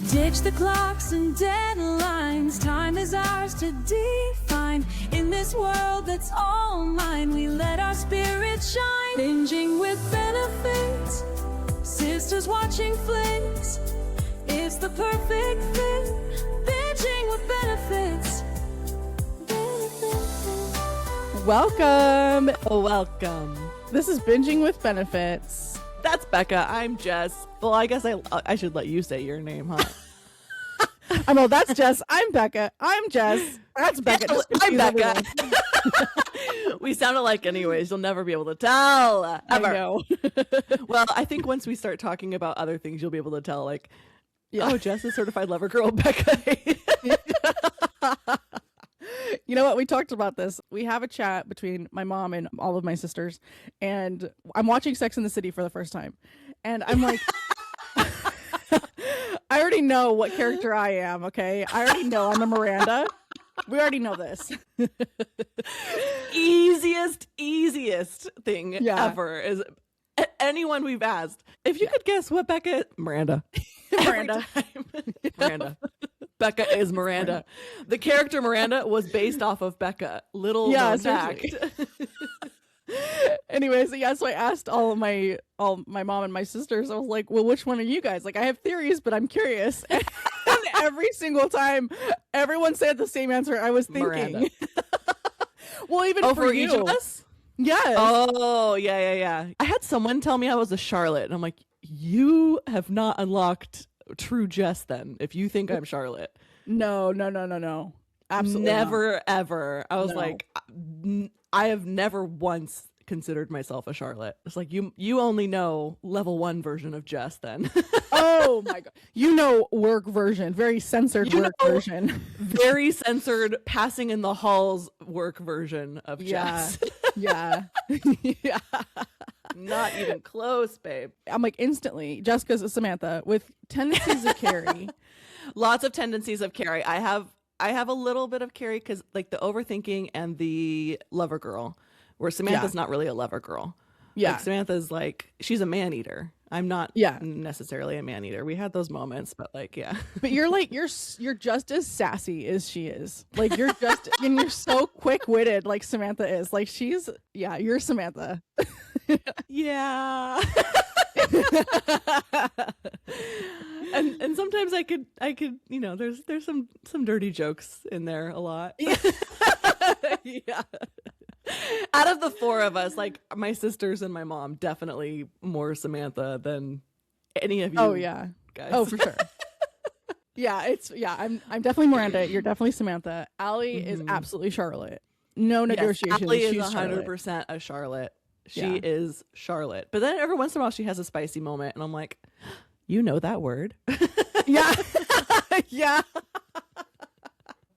Ditch the clocks and deadlines. Time is ours to define. In this world that's all mine, we let our spirit shine. Binging with benefits. Sisters watching flicks. It's the perfect fit. Binging with benefits. Welcome. Welcome. This is Binging with Benefits. That's Becca. I'm Jess. Well, I guess I should let you say your name, huh? That's Jess. I'm Becca. I'm Jess. That's Becca. Yeah, I'm Becca. We sound alike anyways. You'll never be able to tell. Ever. I know. Well, I think once we start talking about other things, you'll be able to tell, like, Yeah. oh, Jess is certified lover girl, Becca. You know what? We talked about this. We have a chat between my mom and all of my sisters, and I'm watching Sex and the City for the first time. And I'm like, I already know what character I am, okay? I already know I'm a Miranda. We already know this. Easiest thing Yeah. ever is anyone we've asked. If you could guess what Becca, Miranda. Miranda. Miranda. Becca is Miranda. The character Miranda was based off of Becca. Little known fact. Anyways, yeah, so I asked all my mom and my sisters. I was like, well, which one are you guys? Like, I have theories, but I'm curious. And every single time, everyone said the same answer. I was thinking. Miranda. Well, even for you. each of us? Yes. Oh, yeah. I had someone tell me I was a Charlotte, and I'm like, you have not unlocked true Jess then, if you think I'm Charlotte. No. Absolutely Never, not. ever. I was No. like, I have never once considered myself a Charlotte. It's like, you only know level 1 version of Jess then. Oh my god. Work version. Very censored work version. Very censored, passing in the halls work version of Jess. Yeah. Yeah. Not even close, babe. I'm like, instantly, Jessica's a Samantha with tendencies of Carrie. Lots of tendencies of Carrie. I have a little bit of Carrie because, like, the overthinking and the lover girl, where Samantha's not really a lover girl. Yeah. Like, Samantha's like, she's a man eater. I'm not Yeah. necessarily a man eater. We had those moments, but like, yeah. But you're like, you're just as sassy as she is. Like, you're just, and you're so quick-witted like Samantha is. Like, you're Samantha. Yeah. and sometimes I could, there's some dirty jokes in there a lot. Yeah. Out of the 4 of us, like, my sisters and my mom, definitely more Samantha than any of you. Oh yeah. Guys. Oh, for sure. I'm definitely Miranda. You're definitely Samantha. Allie is absolutely Charlotte. No negotiations. Allie is She's 100% a Charlotte. She Yeah. is Charlotte. But then every once in a while she has a spicy moment and I'm like, you know that word. Yeah. Yeah.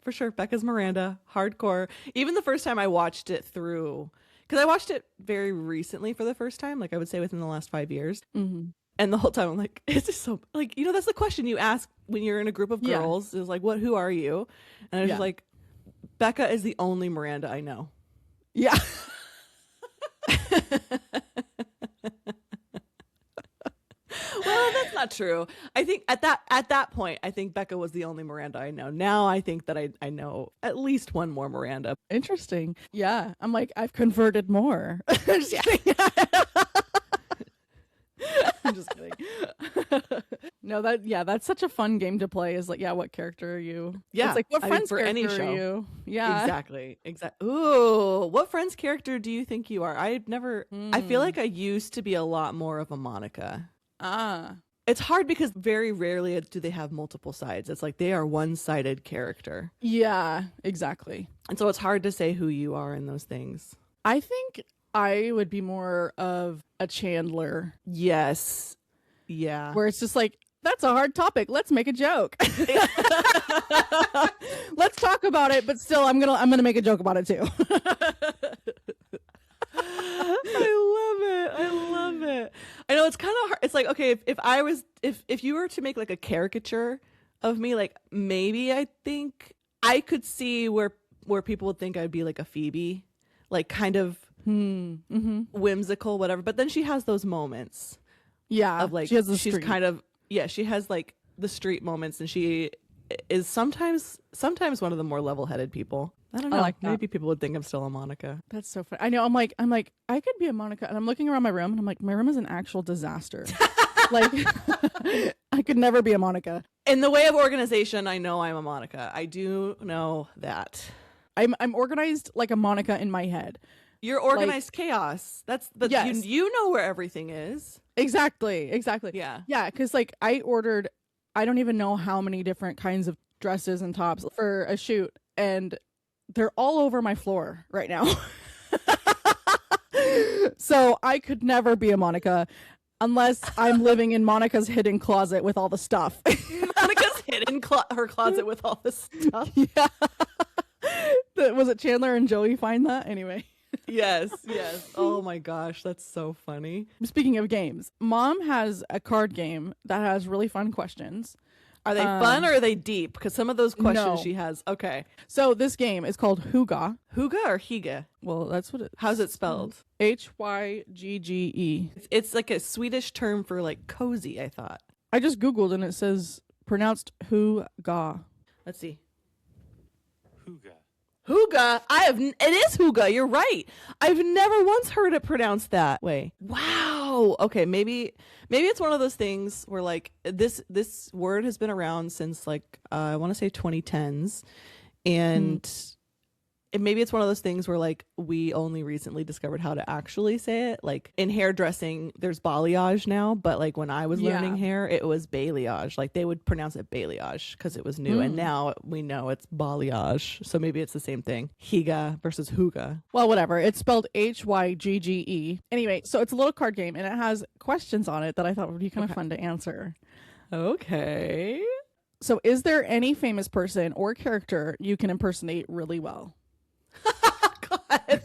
For sure. Becca's Miranda. Hardcore. Even the first time I watched it through, because I watched it very recently for the first time, like I would say within the last 5 years. Mm-hmm. And the whole time I'm like, it's just so, like, that's the question you ask when you're in a group of girls is like, who are you? And I was just like, Becca is the only Miranda I know. Yeah. Well, that's not true. I think at that point, I think Becca was the only Miranda I know. Now I think that I know at least one more Miranda. Interesting. Yeah. I'm like, I've converted more. Just kidding. I'm just kidding. No, that's such a fun game to play. Is like, what character are you? Yeah, it's like, what friend's for any character show. are you? Yeah, Exactly. Ooh, what friend's character do you think you are? I feel like I used to be a lot more of a Monica. It's hard because very rarely do they have multiple sides. It's like they are one-sided character. Yeah, exactly. And so it's hard to say who you are in those things. I think I would be more of a Chandler. Yes. Yeah. Where it's just like, that's a hard topic. Let's make a joke. Let's talk about it, but still I'm gonna make a joke about it too. I love it. I know it's kind of hard. It's like, okay, if you were to make like a caricature of me, like maybe I think I could see where people would think I'd be like a Phoebe, like kind of whimsical, whatever. But then she has those moments. Yeah. Of like, she has she's kind of, she has like the street moments, and she is sometimes one of the more level-headed people. I don't know. I like that. Maybe people would think I'm still a Monica. That's so funny. I know. I'm like, I could be a Monica, and I'm looking around my room, and I'm like, my room is an actual disaster. Like, I could never be a Monica. In the way of organization, I know I'm a Monica. I do know that. I'm organized like a Monica in my head. You're organized chaos. But yes. you know where everything is. Exactly. Yeah. Yeah, because like I ordered, I don't even know how many different kinds of dresses and tops for a shoot, and they're all over my floor right now. So I could never be a Monica unless I'm living in Monica's hidden closet with all the stuff. Monica's hidden her closet with all this stuff. Yeah. Was it Chandler and Joey find that? Anyway. Yes. Oh my gosh, that's so funny. Speaking of games, Mom has a card game that has really fun questions. Are they fun or are they deep? Because some of those questions no. she has. Okay. So this game is called Huga. Huga or Higa? Well, that's what it. How's it spelled? Hygge. It's like a Swedish term for like cozy, I thought. I just Googled and it says pronounced Huga. Let's see. Huga. Huga. It is Huga. You're right. I've never once heard it pronounced that way. Wow. Okay. Maybe it's one of those things where like this word has been around since like, I want to say 2010s, and maybe it's one of those things where like we only recently discovered how to actually say it. Like in hairdressing, there's balayage now, but like when I was learning hair, it was balayage. Like they would pronounce it balayage because it was new, and now we know it's balayage. So maybe it's the same thing. Higa versus Huga. Well, whatever. It's spelled Hygge. Anyway, so it's a little card game and it has questions on it that I thought would be kind of fun to answer. Okay. So is there any famous person or character you can impersonate really well? God.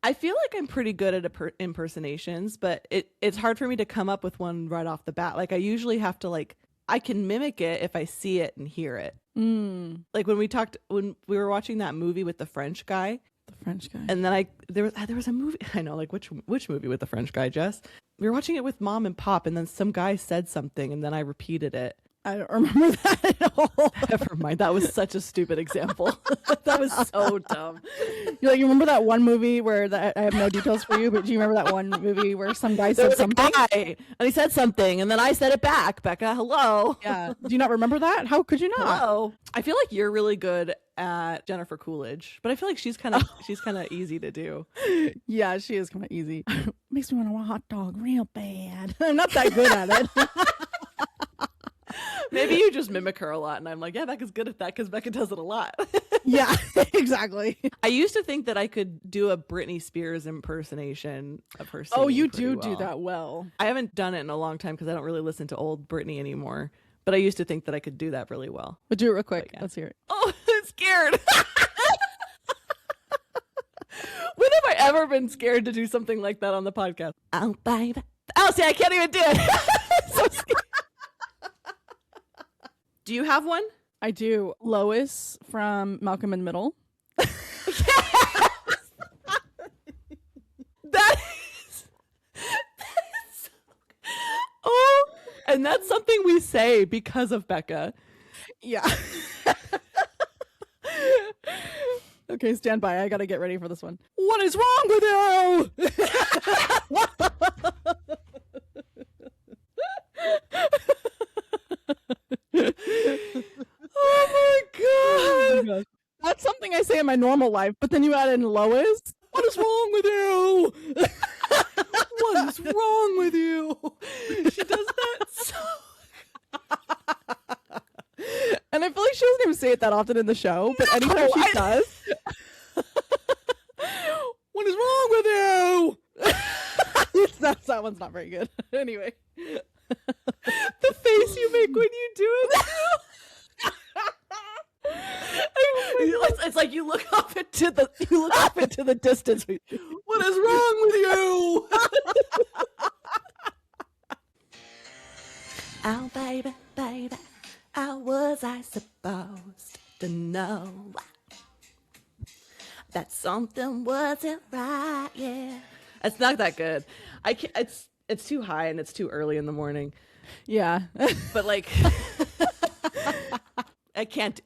I feel like I'm pretty good at impersonations, but it's hard for me to come up with one right off the bat. Like I usually have to I can mimic it if I see it and hear it. Like when we were watching that movie with the French guy. The French guy. And then there was a movie. I know, like which movie with the French guy, Jess? We were watching it with Mom and Pop, and then some guy said something, and then I repeated it. I don't remember that at all. Never mind. That was such a stupid example. That was so dumb. You remember that one movie where I have no details for you, but do you remember that one movie where some guy said something? And he said something, and then I said it back. Becca, hello. Yeah. Do you not remember that? How could you not? Hello. I feel like you're really good at Jennifer Coolidge, but I feel like she's kind of easy to do. Yeah, she is kind of easy. Makes me want a hot dog real bad. I'm not that good at it. Maybe you just mimic her a lot, and I'm like, yeah, Becca's good at that because Becca does it a lot. Yeah, exactly. I used to think that I could do a Britney Spears impersonation of her singing. Oh, you do that well. I haven't done it in a long time because I don't really listen to old Britney anymore, but I used to think that I could do that really well. But do it real quick. Yeah. Let's hear it. Oh, I'm scared. When have I ever been scared to do something like that on the podcast? Oh, baby. Oh, see, I can't even do it. So scared. Do you have one? I do. Lois from Malcolm in the Middle. That is so good. Oh, and that's something we say because of Becca. Yeah. Okay, stand by. I gotta get ready for this one. What is wrong with you? Oh my god. That's something I say in my normal life, but then you add in Lois. What is wrong with you? What is wrong with you? She does that so. And I feel like she doesn't even say it that often in the show, but anytime she does. What is wrong with you? That one's not very good. Anyway. The face you make when you do it. It's like you look off into the distance. What is wrong with you? Oh, baby, baby, how was I supposed to know that something wasn't right? Yeah, it's not that good. I can't. It's too high and it's too early in the morning. Yeah. But like, I can't.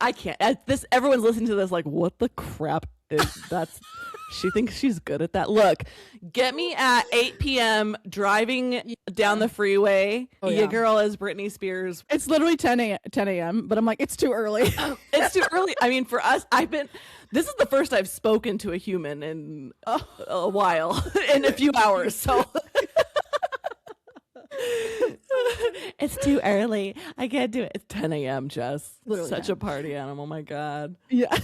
This everyone's listening to this like, what the crap is that's? She thinks she's good at that. Look, get me at 8 p.m. driving down the freeway. Oh, Your yeah. girl is Britney Spears. It's literally 10 a.m., but I'm like, it's too early. It's too early. I mean, for us, this is the first I've spoken to a human in a while, in a few hours. So it's too early. I can't do it. It's 10 a.m., Jess. Literally Such 10. a party animal. My God. Yeah.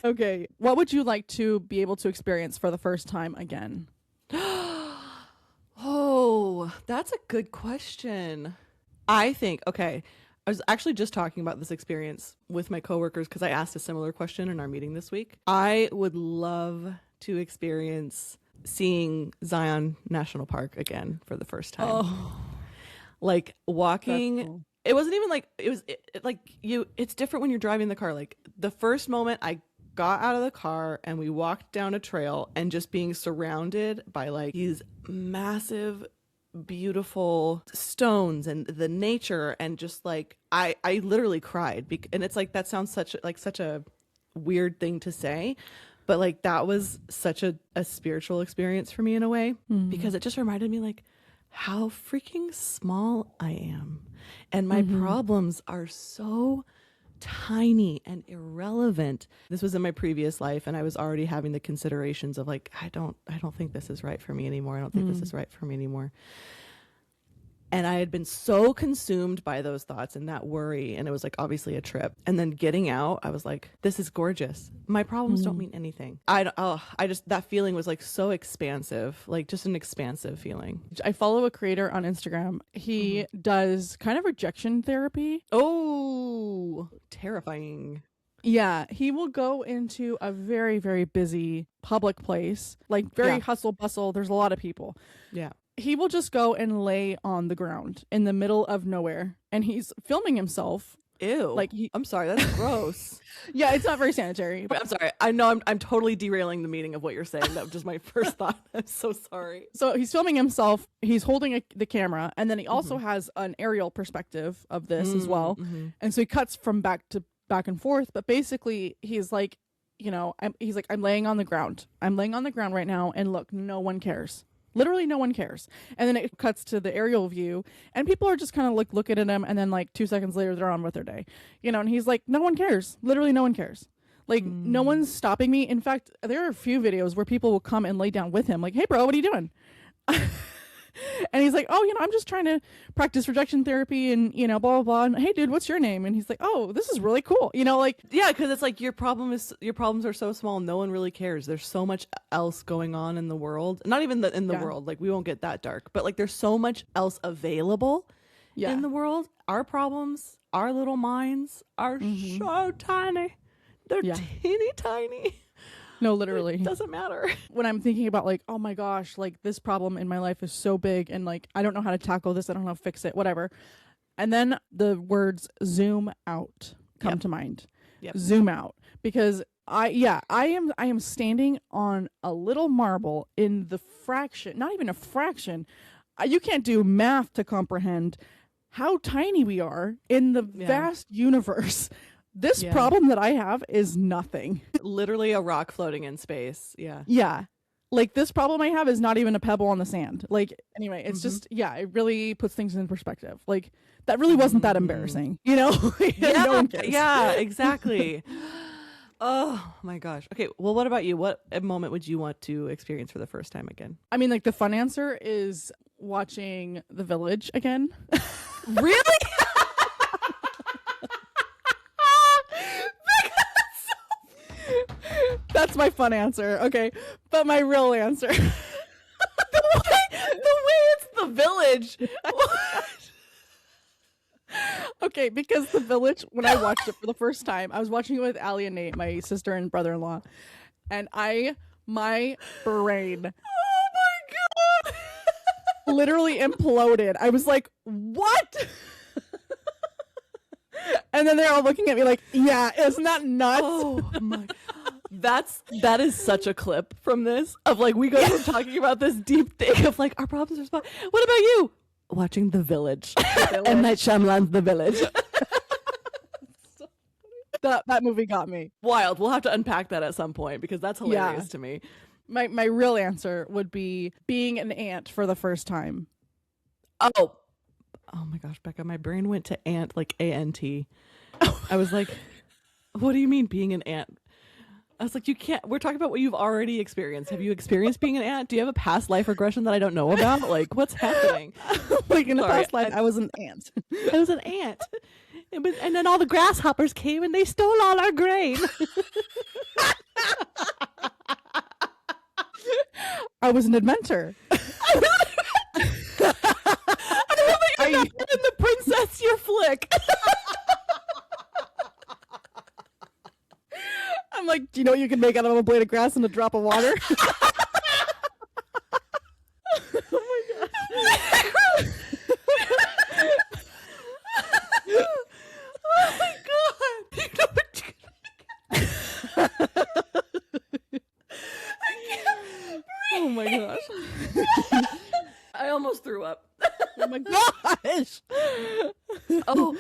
Okay. What would you like to be able to experience for the first time again? Oh, that's a good question. I think, okay, I was actually just talking about this experience with my coworkers because I asked a similar question in our meeting this week. I would love to experience seeing Zion National Park again for the first time. Oh, Like walking. that's cool. It wasn't even like, it's different when you're driving the car. Like the first moment I got out of the car and we walked down a trail and just being surrounded by like these massive, beautiful stones and the nature, and just like I literally cried and it's like that sounds such a weird thing to say, but like that was such a spiritual experience for me in a way, because it just reminded me like how freaking small I am, and my problems are so tiny and irrelevant. This was in my previous life, and I was already having the considerations of like, I don't think this is right for me anymore. I don't think this is right for me anymore. And I had been so consumed by those thoughts and that worry, and it was like obviously a trip. And then getting out, I was like, this is gorgeous. My problems don't mean anything. That feeling was like so expansive, like just an expansive feeling. I follow a creator on Instagram. He does kind of rejection therapy. Oh, terrifying. Yeah, he will go into a very, very busy public place, like very Yeah. hustle bustle. There's a lot of people. Yeah. He will just go and lay on the ground in the middle of nowhere, and he's filming himself. Ew. Like I'm sorry, that's gross. Yeah, it's not very sanitary. But I'm sorry. I know I'm totally derailing the meaning of what you're saying. That was just my first thought. I'm so sorry. so he's filming himself. He's holding the camera, and then he also has an aerial perspective of this as well. And so he cuts from back and forth. But basically, he's like, I'm laying on the ground. I'm laying on the ground right now, and look, no one cares. Literally no one cares. And then it cuts to the aerial view, and people are just kind of like looking at him, and then like 2 seconds later they're on with their day. And he's like, no one cares. Literally no one cares. Like no one's stopping me. In fact, there are a few videos where people will come and lay down with him like, hey bro, what are you doing? And he's like, oh, I'm just trying to practice rejection therapy and, blah, blah, blah. And hey, dude, what's your name? And he's like, oh, this is really cool. Yeah, because it's like your problems are so small, no one really cares. There's so much else going on in the world. Not even in the world. Like, we won't get that dark. But like, there's so much else available in the world. Our problems, our little minds are so tiny. They're teeny tiny. No, literally. It doesn't matter. When I'm thinking about like, oh my gosh, like this problem in my life is so big, and like I don't know how to tackle this, I don't know how to fix it, whatever. And then the words zoom out come to mind. Yep. Zoom out. Because I am standing on a little marble in the fraction, not even a fraction. You can't do math to comprehend how tiny we are in the vast universe. This problem that I have is nothing. Literally a rock floating in space. Yeah. Yeah. Like this problem I have is not even a pebble on the sand. Like, anyway, it's just, it really puts things in perspective. Like, that really wasn't that embarrassing, No one cares. Yeah, exactly. Oh my gosh. Okay. Well, what about you? What moment would you want to experience for the first time again? I mean, like, the fun answer is watching The Village again. Really? That's my fun answer. Okay. But my real answer. the way it's The Village. Okay, because The Village, when I watched it for the first time, I was watching it with Allie and Nate, my sister and brother-in-law, and my brain, Oh my God. literally imploded. I was like, what? And then they're all looking at me like, yeah, isn't that nuts? Oh my. That is such a clip from this of like, we go from talking about this deep thing of like our problems are small. What about you? watching The Village. M. Night Shyamalan's The Village. That movie got me. Wild. We'll have to unpack that at some point because that's hilarious to me. My real answer would be being an aunt for the first time. Oh my gosh, Becca, my brain went to aunt, like A-N-T. I was like, what do you mean being an aunt? I was like, you can't, we're talking about what you've already experienced. Have you experienced being an aunt? Do you have a past life regression that I don't know about? Like, what's happening? Like in a past life, I was an aunt. I was an aunt. And then all the grasshoppers came and they stole all our grain. I was an inventor. And the princess, your flick. I'm like, do you know what you can make out of a blade of grass and a drop of water? Oh my god. Oh my god. You know what I can't. Oh my gosh. I almost threw up. Oh my gosh. Oh,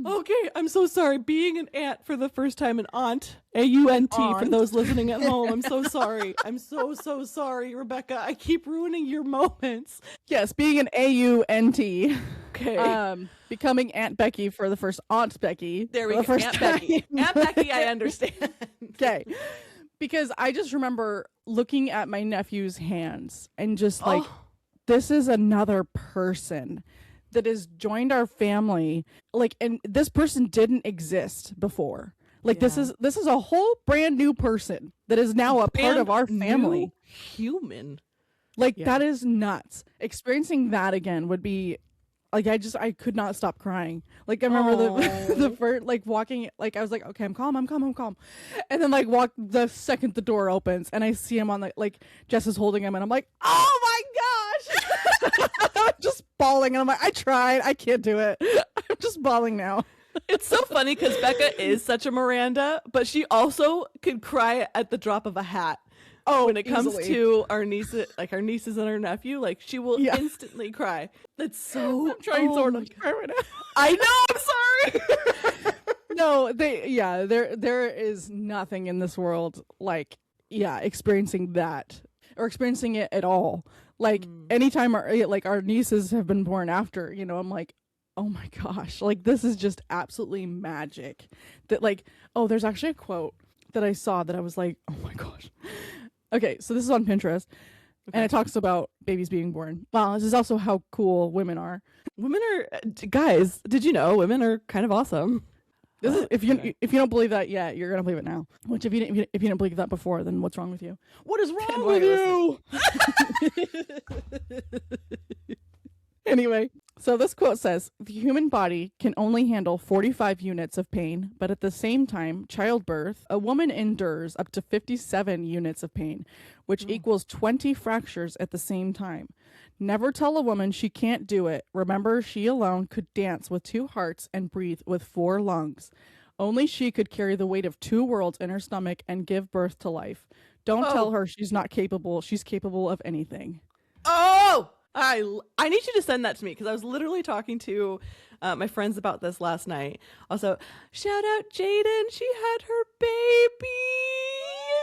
okay. I'm so sorry. Being an aunt for the first time, an aunt, A-U-N-T, for those listening at home. I'm so sorry. I'm so sorry, Rebecca. I keep ruining your moments. Yes, being an A-U-N-T. Okay. Becoming Aunt Becky for the first Aunt Becky. There we go. Aunt Becky. Aunt Becky, I understand. Okay. Because I just remember looking at my nephew's hands and just like, this is another person that has joined our family. Like, and this person didn't exist before. Like, this is a whole brand new person that is now a part of our family. Human. Like, that is nuts. Experiencing that again would be like, I could not stop crying. Like, I remember the first, like, walking, like, I was like, okay, I'm calm. And then, like, the second the door opens and I see him on the, like, Jess is holding him and I'm like, oh my gosh. I'm just bawling and I'm like, I tried. I can't do it. I'm just bawling now. It's so funny because Becca is such a Miranda, but she also could cry at the drop of a hat. Oh, when it comes easily. to our nieces and our nephew, like she will instantly cry. That's so. I'm trying so hard not to cry right now. I know. I'm sorry. No, there is nothing in this world like experiencing that or experiencing it at all. Like anytime our nieces have been born after, you know, I'm like, oh my gosh, like this is just absolutely magic. That like, oh, there's actually a quote that I saw that I was like, oh my gosh. Okay, so this is on Pinterest, and it talks about babies being born. Well, this is also how cool women are. Women are, guys, did you know women are kind of awesome? This is, if you don't believe that yet, you're gonna believe it now. Which if you didn't believe that before, then what's wrong with you? What is wrong with you? Anyway, so this quote says, the human body can only handle 45 units of pain, but at the same time, childbirth, a woman endures up to 57 units of pain, which equals 20 fractures at the same time. Never tell a woman she can't do it. Remember, she alone could dance with 2 hearts and breathe with 4 lungs. Only she could carry the weight of 2 worlds in her stomach and give birth to life. Don't tell her she's not capable. She's capable of anything. Oh! I need you to send that to me because I was literally talking to my friends about this last night. Also, shout out Jaden. She had her baby.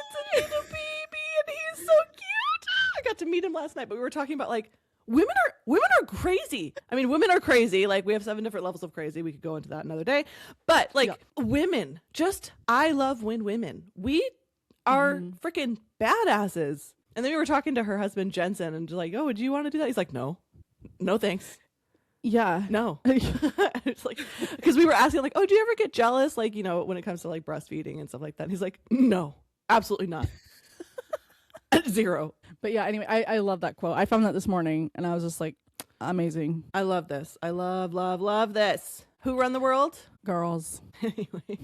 It's a little baby and he's so cute. I got to meet him last night, but we were talking about like women are crazy. I mean, women are crazy. Like we have 7 different levels of crazy. We could go into that another day. But like women, just I love when women. We are freaking badasses. And then we were talking to her husband, Jensen, and just like, oh, do you want to do that? He's like, no, thanks. Yeah. No. It's like, because we were asking like, oh, do you ever get jealous? Like, you know, when it comes to like breastfeeding and stuff like that. And he's like, no, absolutely not. 0. But yeah, anyway, I love that quote. I found that this morning and I was just like, amazing. I love this. I love this. Who run the world? Girls. Anyway.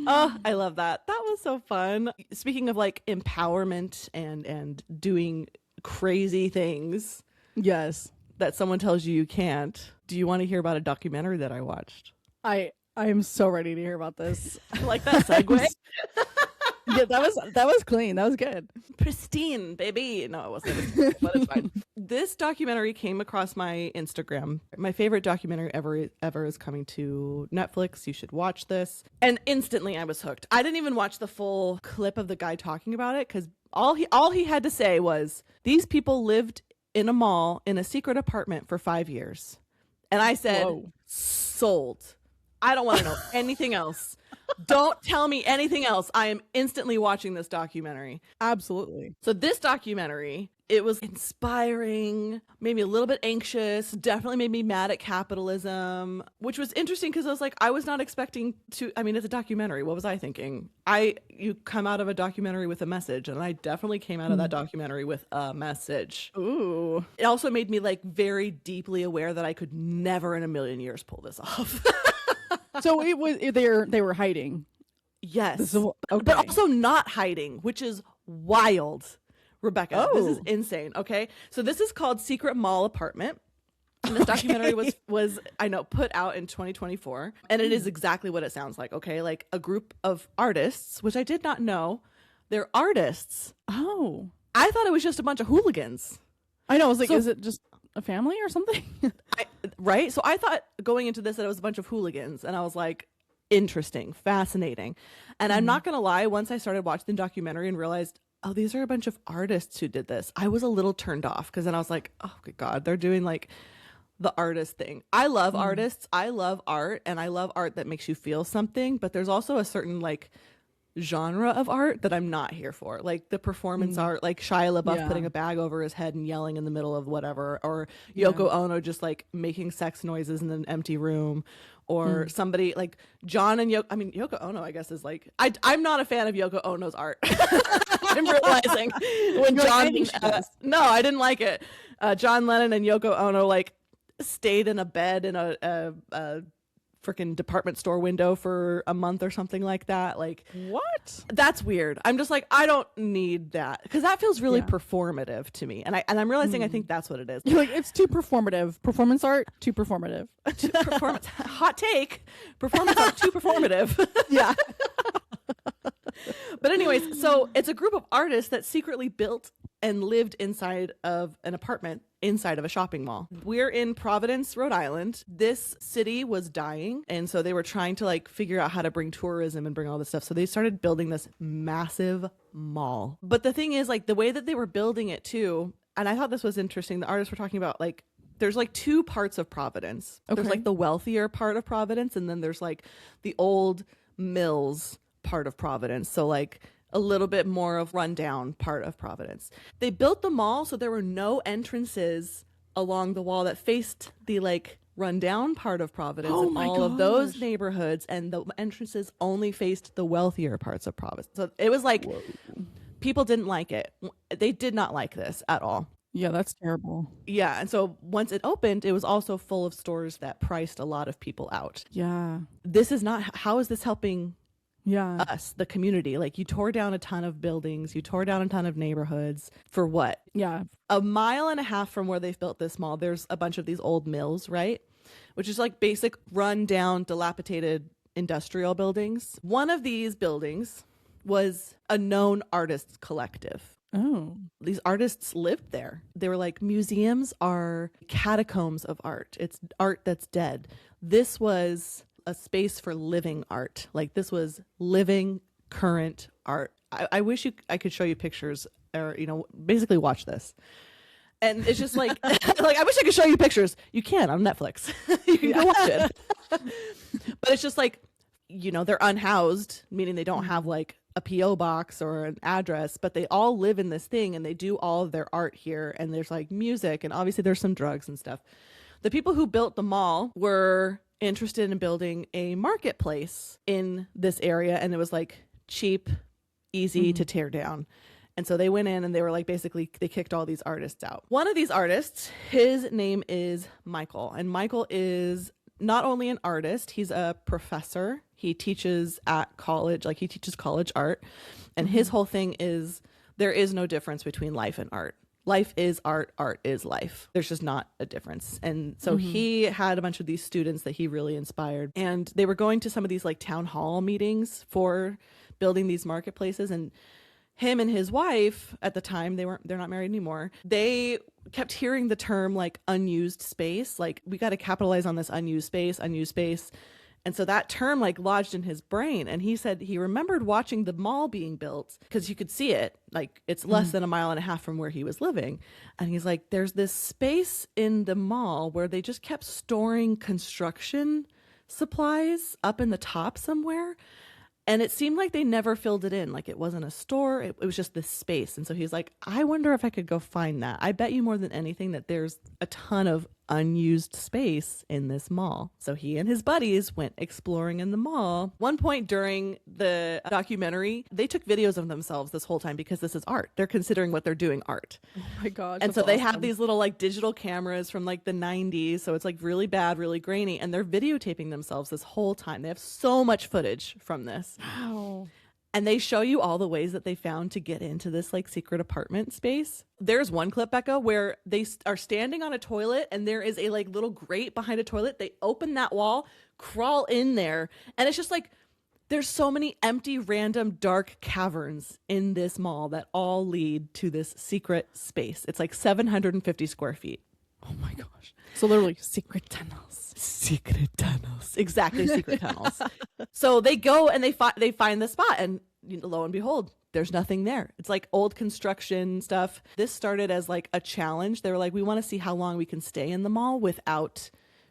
Oh, I love that. That was so fun. Speaking of like empowerment and doing crazy things. Yes. That someone tells you can't. Do you want to hear about a documentary that I watched? I am so ready to hear about this. I like that segue. Yeah, that was clean. That was good. Pristine, baby. No, it wasn't. But it's fine. This documentary came across my Instagram. My favorite documentary ever is coming to Netflix. You should watch this. And instantly I was hooked. I didn't even watch the full clip of the guy talking about it because all he had to say was, these people lived in a mall in a secret apartment for 5 years. And I said, Whoa. Sold. I don't want to know anything else. Don't tell me anything else. I am instantly watching this documentary. Absolutely. So this documentary, it was inspiring, made me a little bit anxious, definitely made me mad at capitalism, which was interesting because I was like, I was not expecting to, I mean, it's a documentary. What was I thinking? You come out of a documentary with a message, and I definitely came out of that documentary with a message. Ooh. It also made me like very deeply aware that I could never in a million years pull this off. So it was they were hiding. Yes. Okay. But also not hiding, which is wild. Rebecca, This is Oh. insane. Okay. So this is called Secret Mall Apartment. And this documentary was I know, put out in 2024. And it is exactly what it sounds like. Okay. Like a group of artists, which I did not know. They're artists. Oh. I thought it was just a bunch of hooligans. I know. I was like, So- is it just a family or something? Right? So I thought going into this that it was a bunch of hooligans, and I was like, interesting, fascinating. And I'm not going to lie, once I started watching the documentary and realized, oh, these are a bunch of artists who did this, I was a little turned off because then I was like, oh, good God, they're doing like the artist thing. I love artists. I love art, and I love art that makes you feel something, but there's also a certain like genre of art that I'm not here for, like the performance art, like Shia LaBeouf Yeah. putting a bag over his head and yelling in the middle of whatever, or Yoko Ono just like making sex noises in an empty room, or somebody like John and Yoko Ono, I guess, is like I'm not a fan of Yoko Ono's art. I'm realizing when You're like, I John think she does. no, I didn't like it. John Lennon and Yoko Ono like stayed in a bed in a freaking department store window for a month or something like that. Like, What? that's weird. I'm just like, I don't need that, because that feels really Yeah. performative to me. And I'm realizing I think that's what it is. You're like, it's too performative. Performance art, too performative. Performance hot take. Performance art too performative. Yeah. But anyways, so it's a group of artists that secretly built and lived inside of an apartment inside of a shopping mall. We're in Providence, Rhode Island. This city was dying, and so they were trying to like figure out how to bring tourism and bring all this stuff. So they started building this massive mall. But the thing is, like, the way that they were building it too, and I thought this was interesting. The artists were talking about like there's like two parts of Providence. There's Okay. like the wealthier part of Providence, and then there's like the old mills part of Providence. So like a little bit more of rundown part of Providence. They built the mall so there were no entrances along the wall that faced the like rundown part of Providence Oh and my all of those gosh. neighborhoods, and the entrances only faced the wealthier parts of Providence. So it was like people didn't like it. They did not like this at all. Yeah, that's terrible. Yeah, and so once it opened, it was also full of stores that priced a lot of people out. Yeah. This is not, how is this helping Yeah. us, the community? Like, you tore down a ton of buildings, you tore down a ton of neighborhoods for what? Yeah. A mile and a half from where they've built this mall, there's a bunch of these old mills, right? Which is like basic run down, dilapidated industrial buildings. One of these buildings was a known artists collective. Oh. These artists lived there. They were like, museums are catacombs of art. It's art that's dead. This was a space for living art. Like, this was living current art. I wish I could show you pictures, or, you know, basically watch this. And it's just like, like, I wish I could show you pictures. You can on Netflix. You can go watch it. But it's just like, you know, they're unhoused, meaning they don't have like a PO box or an address, but they all live in this thing and they do all of their art here. And there's like music, and obviously there's some drugs and stuff. The people who built the mall were interested in building a marketplace in this area, and it was like cheap, easy to tear down. And so they went in and they were like, basically they kicked all these artists out. One of these artists, his name is Michael, and Michael is not only an artist, he's a professor. He teaches at college, like he teaches college art. And his whole thing is there is no difference between life and art. life is art, art is life. There's just not a difference. And so he had a bunch of these students that he really inspired, and they were going to some of these like town hall meetings for building these marketplaces. And him and his wife at the time, they're not married anymore. They kept hearing the term like unused space. Like, we got to capitalize on this unused space, unused space. And so that term like lodged in his brain. And he said he remembered watching the mall being built because you could see it. Like, it's less than a mile and a half from where he was living. And he's like, there's this space in the mall where they just kept storing construction supplies up in the top somewhere. And it seemed like they never filled it in. Like, it wasn't a store. It was just this space. And so he's like, I wonder if I could go find that. I bet you more than anything that there's a ton of unused space in this mall. So he and his buddies went exploring in the mall. One point during the documentary, they took videos of themselves this whole time because this is art. They're considering what they're doing art. Oh my gosh. And that's so they awesome. have these little like digital cameras from like the 90s. So it's like really bad, really grainy. And they're videotaping themselves this whole time. They have so much footage from this. Wow. And they show you all the ways that they found to get into this like secret apartment space. There's one clip, Becca, where they are standing on a toilet and there is a like little grate behind a toilet. They open that wall, crawl in there, and it's just like there's so many empty, random, dark caverns in this mall that all lead to this secret space. It's like 750 square feet. Oh my gosh. So literally secret tunnels. Secret tunnels. Exactly, secret tunnels. So they go and they find the spot, and lo and behold, there's nothing there. It's like old construction stuff. This started as like a challenge. They were like, we want to see how long we can stay in the mall without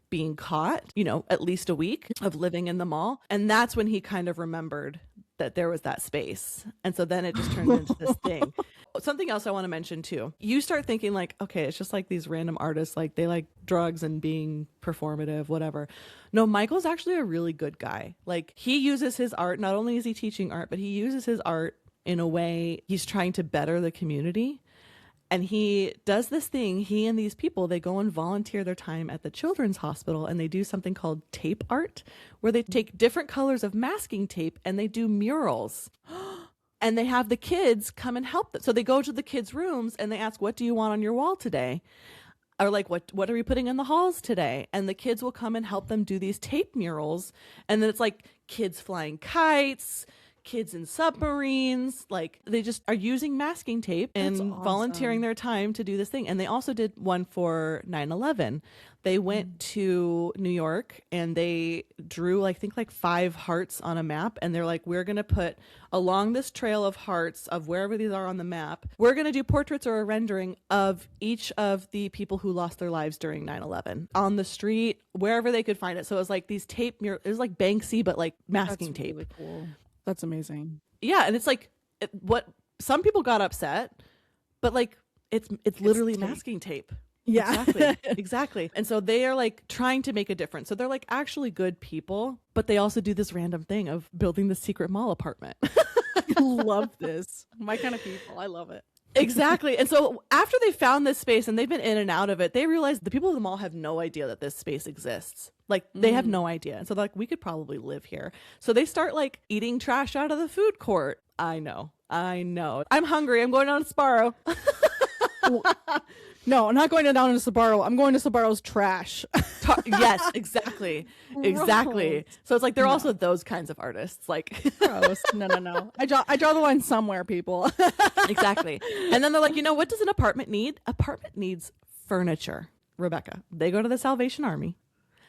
being caught, at least a week of living in the mall. And that's when he kind of remembered that there was that space. And so then it just turned into this thing. Something else I want to mention too. You start thinking like, okay, it's just like these random artists, like they like drugs and being performative, whatever. No, Michael's actually a really good guy. Like, he uses his art. Not only is he teaching art, but he uses his art in a way he's trying to better the community. And he does this thing. He and these people, they go and volunteer their time at the children's hospital, and they do something called tape art, where they take different colors of masking tape and they do murals. And they have the kids come and help them. So they go to the kids' rooms and they ask, what do you want on your wall today? Or like, what are we putting in the halls today? And the kids will come and help them do these tape murals. And then it's like kids flying kites, kids in submarines. Like, they just are using masking tape and That's awesome. volunteering their time to do this thing. And they also did one for 9/11. They went to New York and they drew, I think, like 5 hearts on a map. And they're like, we're going to put along this trail of hearts of wherever these are on the map, we're going to do portraits or a rendering of each of the people who lost their lives during 9/11 on the street, wherever they could find it. So it was like these tape murals. It was like Banksy, but like masking That's tape. really cool. That's amazing. Yeah. And it's like what some people got upset, but like it's literally tape. masking tape. Yeah. Exactly. And so they are like trying to make a difference. So they're like actually good people, but they also do this random thing of building the secret mall apartment. I love this. My kind of people. I love it. Exactly. And so after they found this space and they've been in and out of it, they realized the people of the mall have no idea that this space exists. Like, they have no idea. And so they're like, we could probably live here. So they start like eating trash out of the food court. I know. I'm hungry. I'm going down to Sparrow. No, I'm not going down to Sbarro. I'm going to Sbarro's trash. Yes, exactly. Exactly. So it's like they're also those kinds of artists. Like, Gross. No. I draw the line somewhere, people. exactly. And then they're like, what does an apartment need? Apartment needs furniture. Rebecca, they go to the Salvation Army.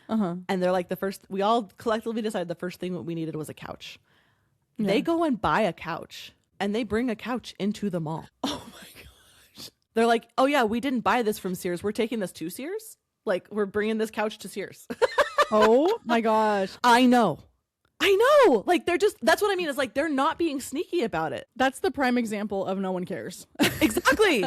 And they're like, we all collectively decided the first thing that we needed was a couch. Yeah. They go and buy a couch and they bring a couch into the mall. Oh my gosh. They're like, oh yeah, we didn't buy this from Sears. We're taking this to Sears. Like, we're bringing this couch to Sears. Oh my gosh. I know. Like, that's what I mean. Is like, they're not being sneaky about it. That's the prime example of no one cares. Exactly.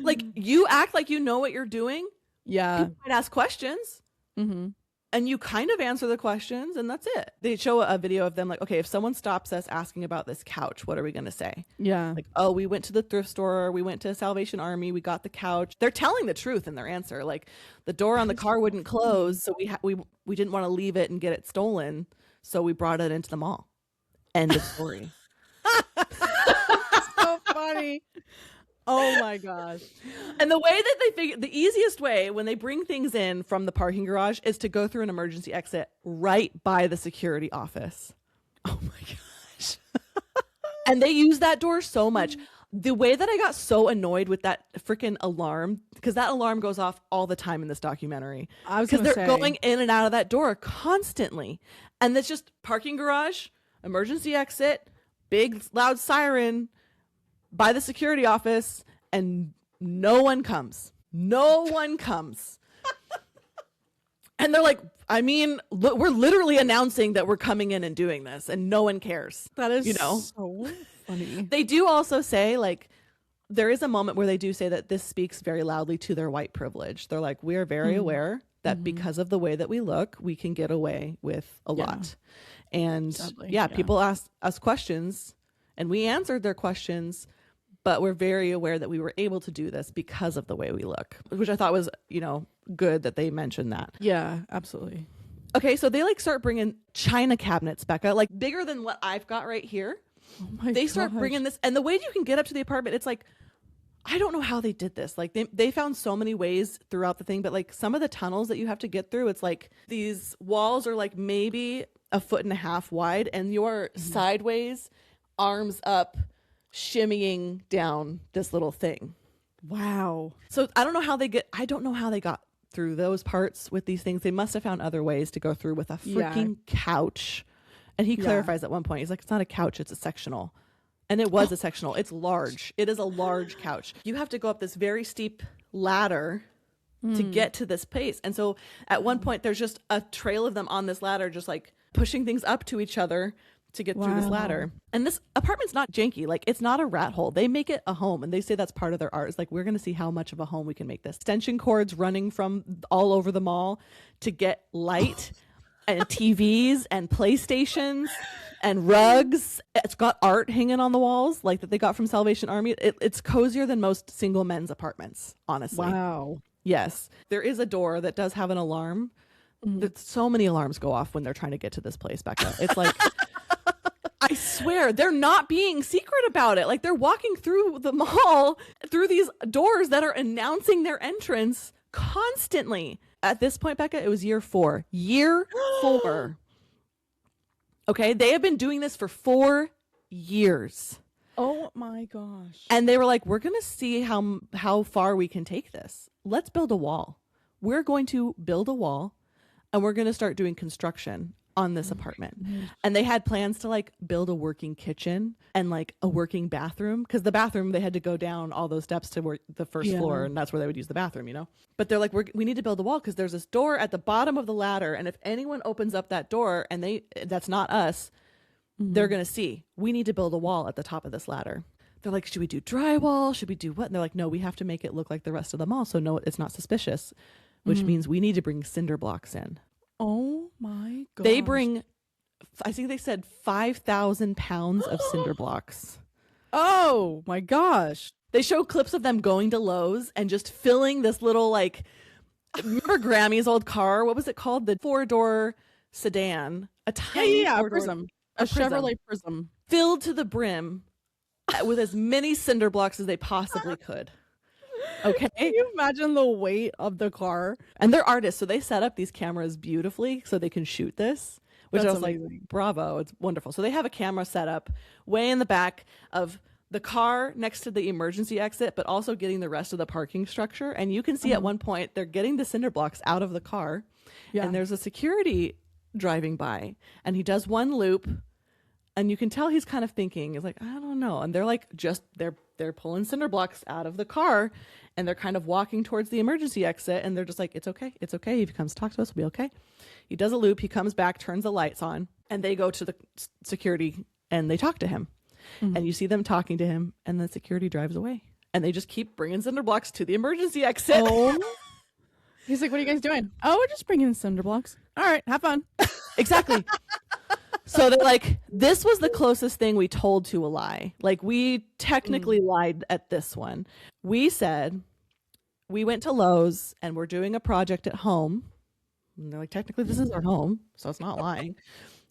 Like, you act like you know what you're doing. Yeah. People might ask questions. Mm-hmm. And you kind of answer the questions, and that's it. They show a video of them like, okay, if someone stops us asking about this couch, what are we going to say? Yeah. Like, oh, we went to the thrift store, we went to Salvation Army, we got the couch. They're telling the truth in their answer. Like, the door on the car wouldn't close, so we didn't want to leave it and get it stolen, so we brought it into the mall. End of story. So funny. Oh my gosh. And the way that they figure, the easiest way when they bring things in from the parking garage is to go through an emergency exit right by the security office. Oh my gosh. And they use that door so much. The way that I got so annoyed with that freaking alarm, because that alarm goes off all the time in this documentary. Because they're going in and out of that door constantly. And it's just parking garage, emergency exit, big loud siren by the security office, and no one comes. No one comes. And they're like, I mean, we're literally announcing that we're coming in and doing this, and no one cares. That is, you know, so funny. They do also say, like, there is a moment where they do say that this speaks very loudly to their white privilege. They're like, we are very aware that because of the way that we look, we can get away with a lot. And sadly, people ask us questions and we answered their questions, but we're very aware that we were able to do this because of the way we look, which I thought was, you know, good that they mentioned that. Yeah, absolutely. Okay, so they like start bringing china cabinets, Becca, like bigger than what I've got right here. Oh my They start bringing this, and the way you can get up to the apartment, it's like, I don't know how they did this. Like they found so many ways throughout the thing, but like some of the tunnels that you have to get through, it's like these walls are like maybe 1.5 feet wide, and you're sideways, arms up, shimmying down this little thing. Wow. So I don't know how they got through those parts with these things. They must have found other ways to go through with a freaking couch. And he clarifies at one point, he's like, it's not a couch, it's a sectional. And it was a sectional. It's large. It is a large couch. You have to go up this very steep ladder to get to this place. And so at one point, there's just a trail of them on this ladder, just like pushing things up to each other to get through this ladder. And this apartment's not janky. Like, it's not a rat hole. They make it a home, and they say that's part of their art. It's like, we're going to see how much of a home we can make this. Extension cords running from all over the mall to get light and TVs and PlayStations and rugs. It's got art hanging on the walls, like that they got from Salvation Army. It's cozier than most single men's apartments, honestly. Wow. Yes. There is a door that does have an alarm. So many alarms go off when they're trying to get to this place, Becca. It's like, I swear, they're not being secret about it. Like, they're walking through the mall, through these doors that are announcing their entrance constantly. At this point, Becca, it was year 4. Year 4. Okay, they have been doing this for 4 years. Oh my gosh. And they were like, we're going to see how far we can take this. Let's build a wall. We're going to build a wall, and we're going to start doing construction on this apartment. And they had plans to like build a working kitchen and like a working bathroom, because the bathroom, they had to go down all those steps to the first floor, and that's where they would use the bathroom, you know. But they're like, we need to build a wall because there's this door at the bottom of the ladder, and if anyone opens up that door and that's not us, they're gonna see. We need to build a wall at the top of this ladder. They're like, should we do drywall? Should we do what? And they're like, no, we have to make it look like the rest of the mall, so no, it's not suspicious, which means we need to bring cinder blocks in. Oh my god. They bring, I think they said 5,000 pounds of cinder blocks. Oh my gosh. They show clips of them going to Lowe's and just filling this little, like, remember Grammy's old car? What was it called? The 4-door sedan. A tiny a 4-door Prism. A Prism. Chevrolet Prism. Filled to the brim with as many cinder blocks as they possibly could. Okay. Can you imagine the weight of the car? And they're artists, so they set up these cameras beautifully so they can shoot this, which That's I was amazing. like, bravo, it's wonderful. So they have a camera set up way in the back of the car next to the emergency exit, but also getting the rest of the parking structure. And you can see at one point they're getting the cinder blocks out of the car, and there's a security driving by, and he does one loop, and you can tell he's kind of thinking, he's like, I don't know. And they're like, they're pulling cinder blocks out of the car, and they're kind of walking towards the emergency exit, and they're just like, it's okay. If he comes to talk to us, we'll be okay. He does a loop. He comes back, turns the lights on, and they go to the security and they talk to him. And you see them talking to him, and the security drives away, and they just keep bringing cinder blocks to the emergency exit. Oh. He's like, what are you guys doing? Oh, we're just bringing cinder blocks. All right, have fun. Exactly. So they're like, this was the closest thing we told to a lie. Like, we technically lied at this one. We said we went to Lowe's and we're doing a project at home. And they're like, technically this is our home, so it's not lying.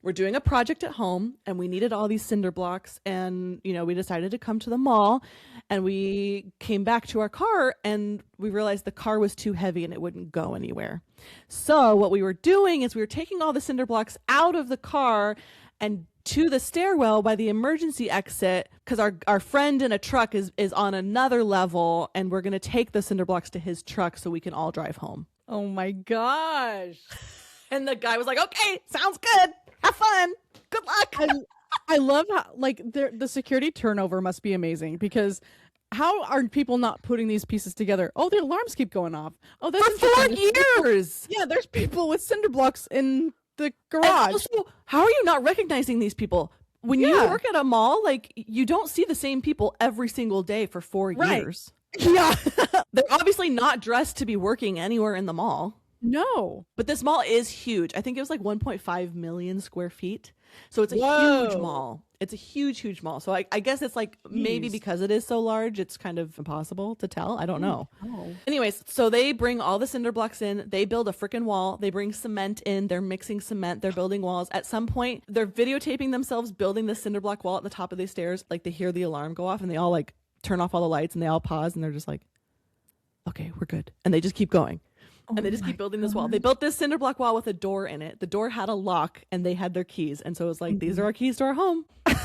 we're doing a project at home and we needed all these cinder blocks, and we decided to come to the mall, and we came back to our car and we realized the car was too heavy and it wouldn't go anywhere. So what we were doing is we were taking all the cinder blocks out of the car and to the stairwell by the emergency exit, because our friend in a truck is on another level, and we're going to take the cinder blocks to his truck so we can all drive home. Oh my gosh. And the guy was like, okay, sounds good. Have fun. Good luck. I love how the security turnover must be amazing, because how are people not putting these pieces together? Oh, the alarms keep going off. Oh, that's for 4 years. Yeah, there's people with cinder blocks in the garage. Also, how are you not recognizing these people? When you work at a mall, like, you don't see the same people every single day for 4 years. Yeah. They're obviously not dressed to be working anywhere in the mall. No. But this mall is huge. I think it was like 1.5 million square feet. So it's a huge mall. It's a huge mall. So I guess it's like, maybe because it is so large, it's kind of impossible to tell. I don't know. Oh. Anyways, so they bring all the cinder blocks in. They build a freaking wall. They bring cement in. They're mixing cement. They're building walls. At some point, they're videotaping themselves building the cinder block wall at the top of the stairs. Like, they hear the alarm go off and they all like turn off all the lights and they all pause and they're just like, okay, we're good. And they just keep going. And they just keep building this wall. They built this cinder block wall with a door in it. The door had a lock and they had their keys. And so it was like, these are our keys to our home.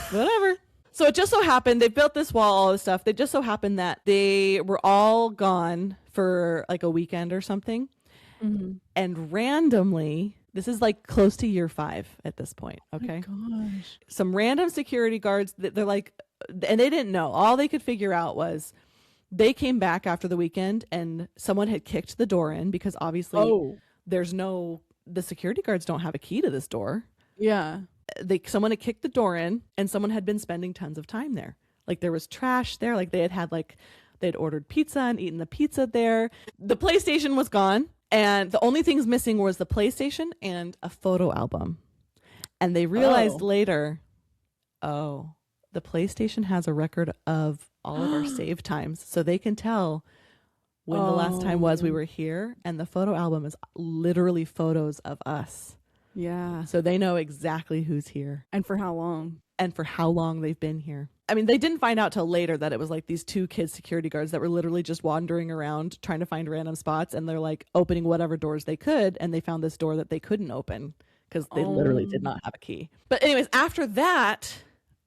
Whatever. So it just so happened, they built this wall, all this stuff. They just so happened that they were all gone for like a weekend or something. And randomly, this is like close to year 5 at this point. Okay. Oh gosh. Some random security guards, they're like, and they didn't know. All they could figure out was, they came back after the weekend and someone had kicked the door in, because obviously the security guards don't have a key to this door. Yeah. Someone had kicked the door in and someone had been spending tons of time there. Like, there was trash there. Like, they'd ordered pizza and eaten the pizza there. The PlayStation was gone. And the only things missing was the PlayStation and a photo album. And they realized later, the PlayStation has a record of all of our save times, so they can tell when the last time was we were here, and the photo album is literally photos of us. Yeah. So they know exactly who's here And for how long? and for how long they've been here. I mean, they didn't find out till later that it was like these 2 kids security guards that were literally just wandering around trying to find random spots, and they're like opening whatever doors they could, and they found this door that they couldn't open because they literally did not have a key. But anyways, after that,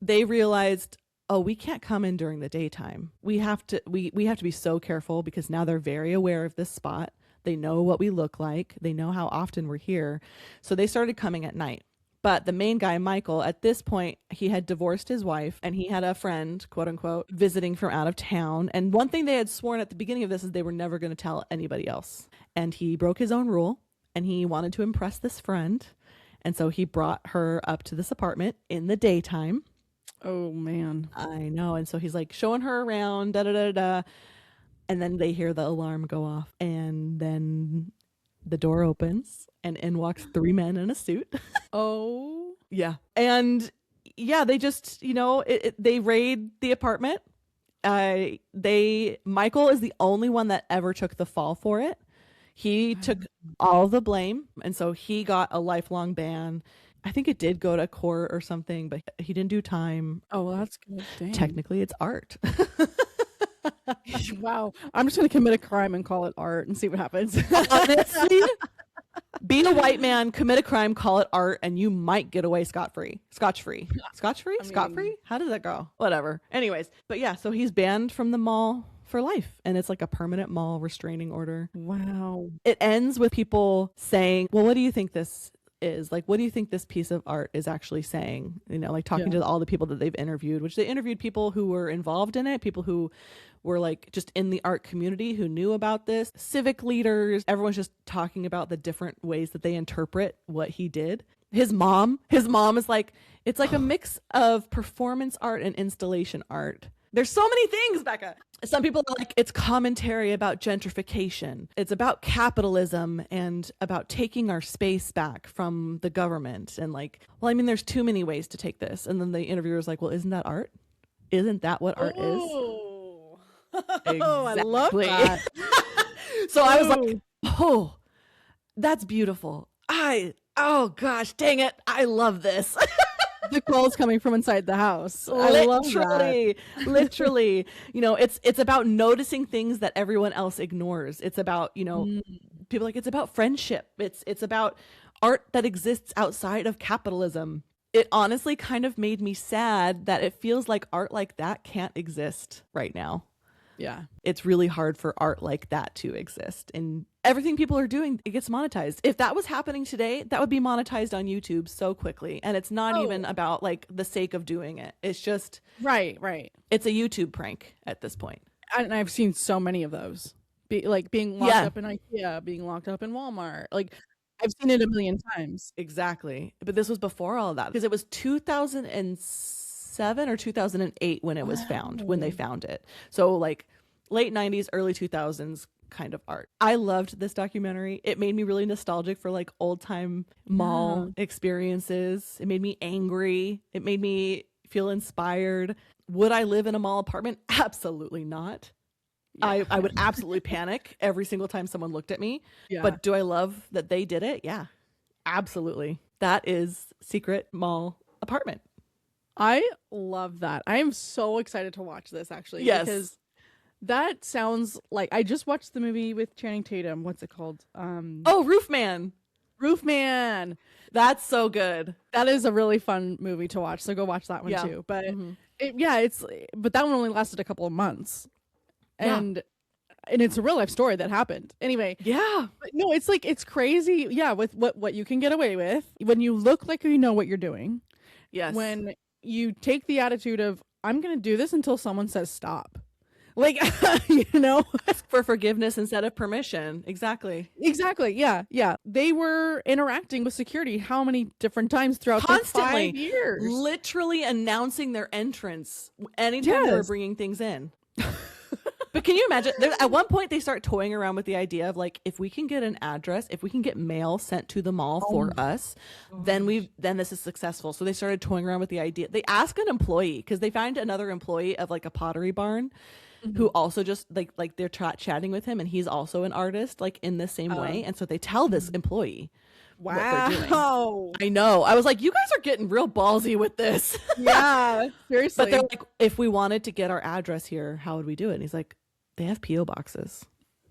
they realized, oh, we can't come in during the daytime. We have to be so careful, because now they're very aware of this spot. They know what we look like. They know how often we're here. So they started coming at night. But the main guy, Michael, at this point, he had divorced his wife and he had a friend, quote unquote, visiting from out of town. And one thing they had sworn at the beginning of this is they were never going to tell anybody else. And he broke his own rule and he wanted to impress this friend. And so he brought her up to this apartment in the daytime. Oh man. I know. And so he's like showing her around, da da da da. And then they hear the alarm go off, and then the door opens and in walks 3 men in a suit. Oh. Yeah. And yeah, they just, they raid the apartment. Michael is the only one that ever took the fall for it. He took all the blame. And so he got a lifelong ban. I think it did go to court or something, but he didn't do time. Oh, well, that's good. Dang. Technically, it's art. Wow. I'm just going to commit a crime and call it art and see what happens. Honestly, be a white man, commit a crime, call it art, and you might get away scot-free. Scotch-free. Scotch-free? Scot-free? How does that go? Whatever. Anyways, but yeah, so he's banned from the mall for life, and it's like a permanent mall restraining order. Wow. It ends with people saying, well, what do you think this is? Like, what do you think this piece of art is actually saying? Like talking to all the people that they've interviewed, which they interviewed people who were involved in it, people who were like just in the art community who knew about this, civic leaders. Everyone's just talking about the different ways that they interpret what he did. His mom is like, it's like a mix of performance art and installation art. There's so many things, Becca. Some people are like, it's commentary about gentrification. It's about capitalism and about taking our space back from the government. And like, well, I mean, there's too many ways to take this. And then the interviewer's like, well, isn't that art? Isn't that what art is? Exactly. Oh, I love that. So I was like, oh, that's beautiful. I Oh gosh, dang it. I love this. The calls coming from inside the house. I love that. Literally. It's about noticing things that everyone else ignores. It's about, people like, it's about friendship. It's about art that exists outside of capitalism. It honestly kind of made me sad that it feels like art like that can't exist right now. Yeah. It's really hard for art like that to exist. And everything people are doing, it gets monetized. If that was happening today, that would be monetized on YouTube so quickly. And it's not even about like the sake of doing it. It's just right. It's a YouTube prank at this point. And I've seen so many of those. Being locked up in IKEA, being locked up in Walmart. Like, I've seen it a million times. Exactly. But this was before all of that, because it was 2007 or 2008 when it was found, when they found it. So like late 90s, early 2000s kind of art. I loved this documentary. It made me really nostalgic for like old time mall experiences. It made me angry. It made me feel inspired. Would I live in a mall apartment? Absolutely not. Yeah. I would absolutely panic every single time someone looked at me. Yeah. But do I love that they did it? Yeah, absolutely. That is secret mall apartment. I love that. I am so excited to watch this, actually. Yes. Because that sounds like, I just watched the movie with Channing Tatum. What's it called? Roofman. Roofman. That's so good. That is a really fun movie to watch. So go watch that one too. But but that one only lasted a couple of months. And it's a real life story that happened. Anyway. Yeah. But no, it's like, it's crazy. Yeah. With what you can get away with when you look like you know what you're doing. Yes. When you take the attitude of, I'm going to do this until someone says stop. Like, ask for forgiveness instead of permission. Exactly. Yeah. They were interacting with security how many different times throughout constantly, the 5 years? Literally announcing their entrance anytime they were bringing things in. But can you imagine? At one point, they start toying around with the idea of like, if we can get an address, if we can get mail sent to the mall for us, then this is successful. So they started toying around with the idea. They ask an employee, because they find another employee of like a pottery barn, who also just like they're chatting with him, and he's also an artist, like in the same way. And so they tell this employee. Wow. What they're doing. I know. I was like, you guys are getting real ballsy with this. Yeah, seriously. But they're like, if we wanted to get our address here, how would we do it? And he's like, they have P.O. boxes.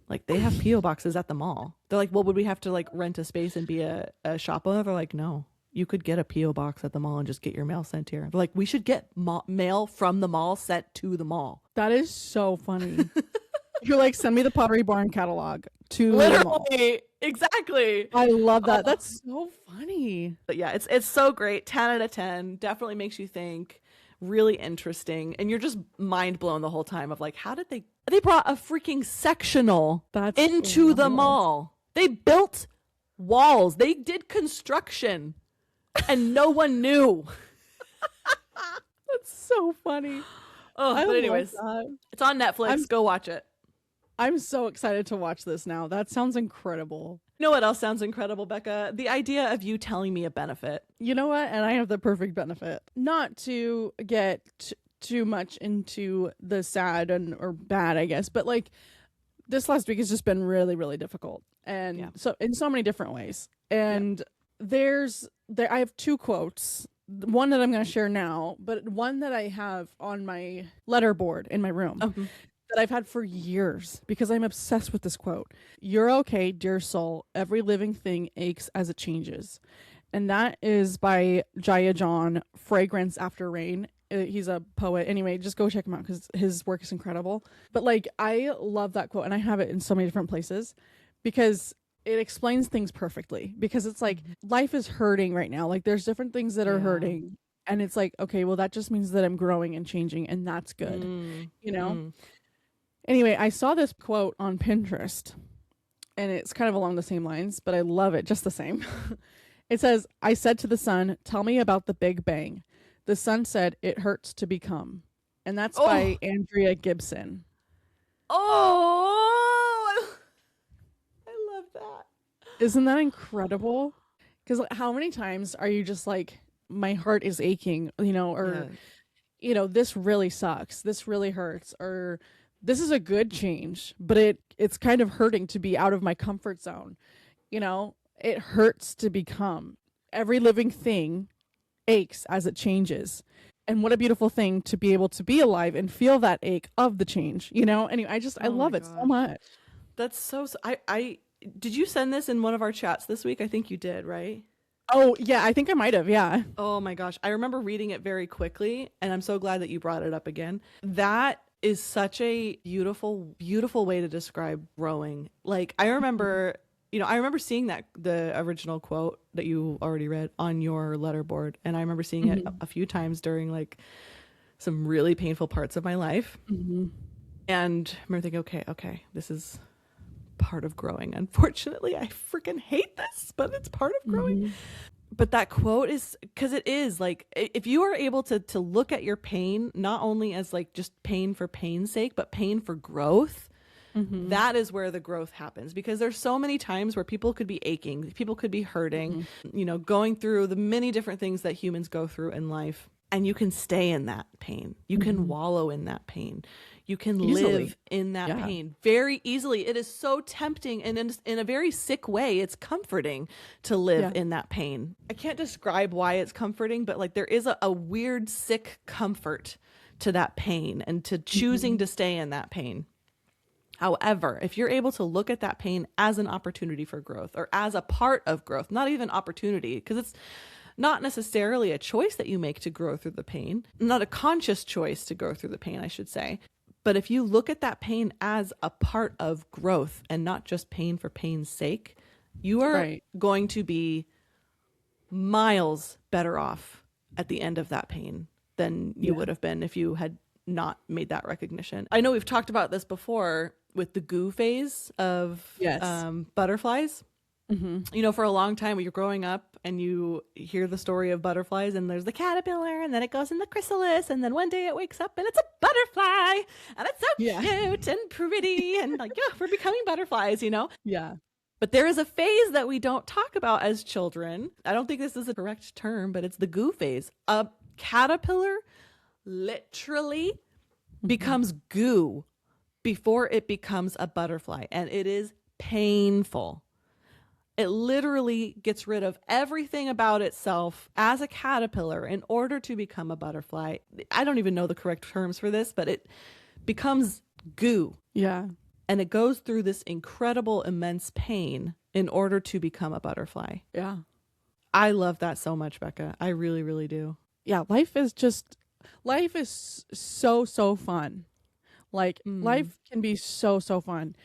Like, they have P.O. boxes at the mall. They're like, well, would we have to like rent a space and be a shop owner? They're like, no, you could get a P.O. box at the mall and just get your mail sent here. They're like, we should get mail from the mall sent to the mall. That is so funny. You're like, send me the Pottery Barn catalog to literally the mall. Exactly. I love that. That's so funny. But yeah, it's so great. 10 out of 10. Definitely makes you think. Really interesting, and you're just mind blown the whole time of like, how did they brought a freaking sectional into the mall. They built walls. They did construction, and no one knew. That's so funny. Oh, but anyways, it's on Netflix. Go watch it. I'm so excited to watch this now. That sounds incredible. You know what else sounds incredible, Becca? The idea of you telling me a benefit. You know what? And I have the perfect benefit. Not to get too much into the sad or bad, I guess, but like this last week has just been really, really difficult. And so in so many different ways. And I have two quotes. One that I'm going to share now, but one that I have on my letterboard in my room. That I've had for years because I'm obsessed with this quote. You're okay, dear soul. Every living thing aches as it changes. And that is by Jaya John, Fragrance After Rain. He's a poet. Anyway, just go check him out because his work is incredible. But like, I love that quote, and I have it in so many different places because it explains things perfectly. Because it's like, life is hurting right now. Like, there's different things that are hurting. And it's like, okay, well, that just means that I'm growing and changing, and that's good. You know? Anyway, I saw this quote on Pinterest, and it's kind of along the same lines, but I love it just the same. It says, I said to the sun, tell me about the Big Bang. The sun said, it hurts to become. And that's by Andrea Gibson. Oh, I love that. Isn't that incredible? Because how many times are you just like, my heart is aching, or, this really sucks. This really hurts. Or this is a good change, but it's kind of hurting to be out of my comfort zone, it hurts to become. Every living thing aches as it changes. And what a beautiful thing to be able to be alive and feel that ache of the change, you know? Anyway, I Oh my love it so gosh. much. That's so, I did you send this in one of our chats this week? I think you did, right? Oh, yeah, I think I might have. Yeah. Oh my gosh. I remember reading it very quickly, and I'm so glad that you brought it up again. That is such a beautiful, beautiful way to describe growing. Like, I remember, I remember seeing that the original quote that you already read on your letterboard, and I remember seeing it a few times during like some really painful parts of my life. And I remember thinking, okay, this is part of growing. Unfortunately, I freaking hate this, but it's part of growing. But that quote is, because it is like, if you are able to look at your pain not only as like just pain for pain's sake, but pain for growth, that is where the growth happens. Because there's so many times where people could be aching, people could be hurting, going through the many different things that humans go through in life, and you can stay in that pain, you can wallow in that pain, you can live in that pain very easily. It is so tempting, and in a very sick way, it's comforting to live in that pain. I can't describe why it's comforting, but like there is a weird sick comfort to that pain and to choosing to stay in that pain. However, if you're able to look at that pain as an opportunity for growth, or as a part of growth, not even opportunity, because it's not necessarily a choice that you make to grow through the pain, not a conscious choice to go through the pain, I should say. But if you look at that pain as a part of growth and not just pain for pain's sake, you are going to be miles better off at the end of that pain than you would have been if you had not made that recognition. I know we've talked about this before with the goo phase of butterflies. For a long time when you're growing up and you hear the story of butterflies, and there's the caterpillar, and then it goes in the chrysalis, and then one day it wakes up and it's a butterfly, and it's so cute and pretty, and like, we're becoming butterflies, Yeah. But there is a phase that we don't talk about as children. I don't think this is a correct term, but it's the goo phase. A caterpillar literally becomes goo before it becomes a butterfly, and it is painful. It literally gets rid of everything about itself as a caterpillar in order to become a butterfly. I don't even know the correct terms for this, but it becomes goo. Yeah. And it goes through this incredible, immense pain in order to become a butterfly. Yeah. I love that so much, Becca. I really, really do. Yeah. Life is so fun. Like life can be so fun.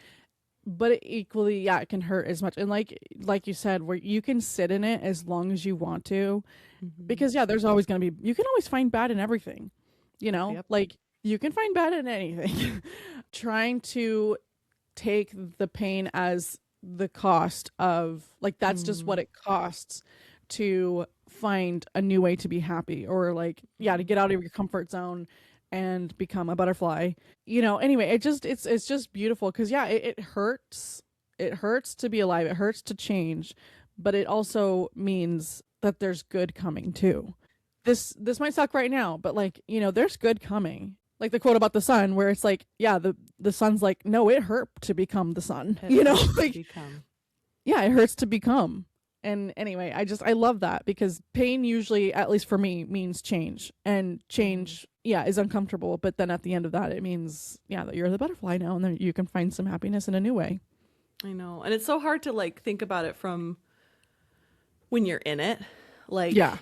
But equally, it can hurt as much. And like you said, where you can sit in it as long as you want to, because there's always going to be, you can always find bad in everything, like you can find bad in anything. Trying to take the pain as the cost of, like, that's just what it costs to find a new way to be happy, or like, to get out of your comfort zone and become a butterfly, anyway, it's just beautiful. Cause it hurts to be alive. It hurts to change, but it also means that there's good coming too. This might suck right now, but like, there's good coming. Like the quote about the sun, where it's like, the sun's like, no, it hurt to become the sun, it hurts to become. And anyway, I love that, because pain usually, at least for me, means change, and change, is uncomfortable. But then at the end of that, it means, that you're the butterfly now, and then you can find some happiness in a new way. I know. And it's so hard to like think about it from when you're in it. Like, yeah.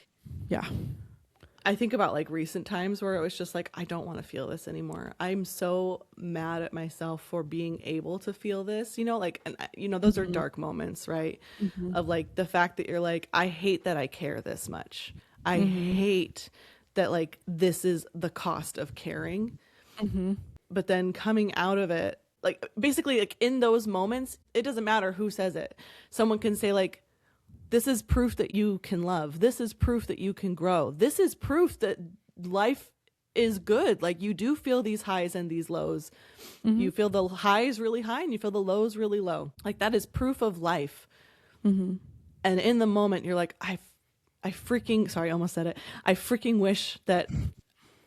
I think about like recent times where it was just like, I don't want to feel this anymore. I'm so mad at myself for being able to feel this, those are dark moments, right? Of like the fact that you're like, I hate that I care this much. I hate that like this is the cost of caring. But then coming out of it, like basically like in those moments, it doesn't matter who says it. Someone can say like, this is proof that you can love. This is proof that you can grow. This is proof that life is good. Like you do feel these highs and these lows. You feel the highs really high and you feel the lows really low. Like that is proof of life. And in the moment you're like, I freaking, I almost said it. I freaking wish that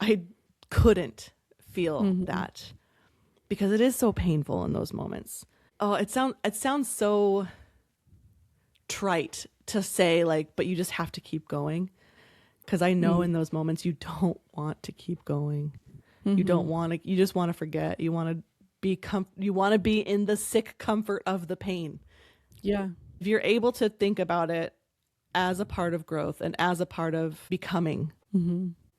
I couldn't feel that, because it is so painful in those moments. Oh, it sounds so trite to say like, but you just have to keep going. Because I know in those moments you don't want to keep going. You don't want to. You just want to forget. You want to be. You want to be in the sick comfort of the pain. Yeah. If you're able to think about it as a part of growth and as a part of becoming,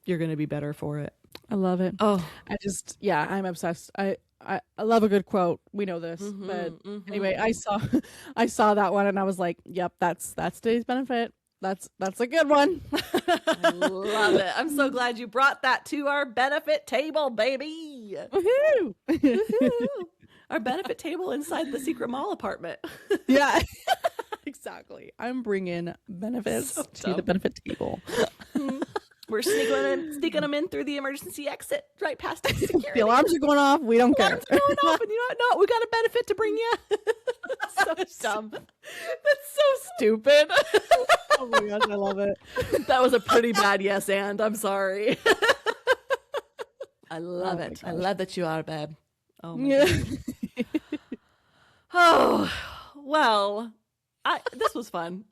you're going to be better for it. I love it. Oh, I'm obsessed. I love a good quote. We know this, but anyway, I saw that one and I was like, yep, that's today's benefit. That's a good one. I love it. I'm so glad you brought that to our benefit table, baby. Woohoo! Woohoo. Our benefit table inside the secret mall apartment. Yeah, exactly. I'm bringing benefits to the benefit table. We're sneaking them in through the emergency exit right past security. The alarms are going off. We don't care. Alarms are going off, and you know what? No, we got a benefit to bring you. So dumb. That's so stupid. Oh my gosh, I love it. That was a pretty bad yes and. I'm sorry. I love it. I love that you are, babe. Oh my God. Oh, well, this was fun.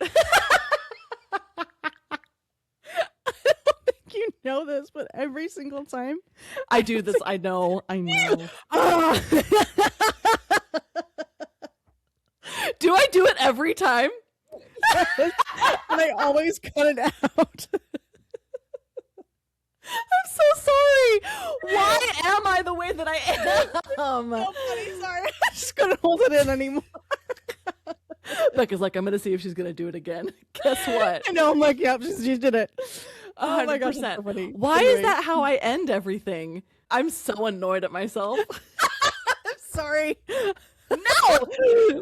You know this, but every single time I do this, I know. Do I do it every time? and I always cut it out. I'm so sorry. Why am I the way that I am? No, buddy, sorry. I just couldn't hold it in anymore. Becca's like, I'm gonna see if she's gonna do it again. Guess what? I know. I'm like, yep, she did it. 100%. Oh my gosh, that's so funny. Why Anyway. is that how I end everything? I'm so annoyed at myself. I'm sorry. No,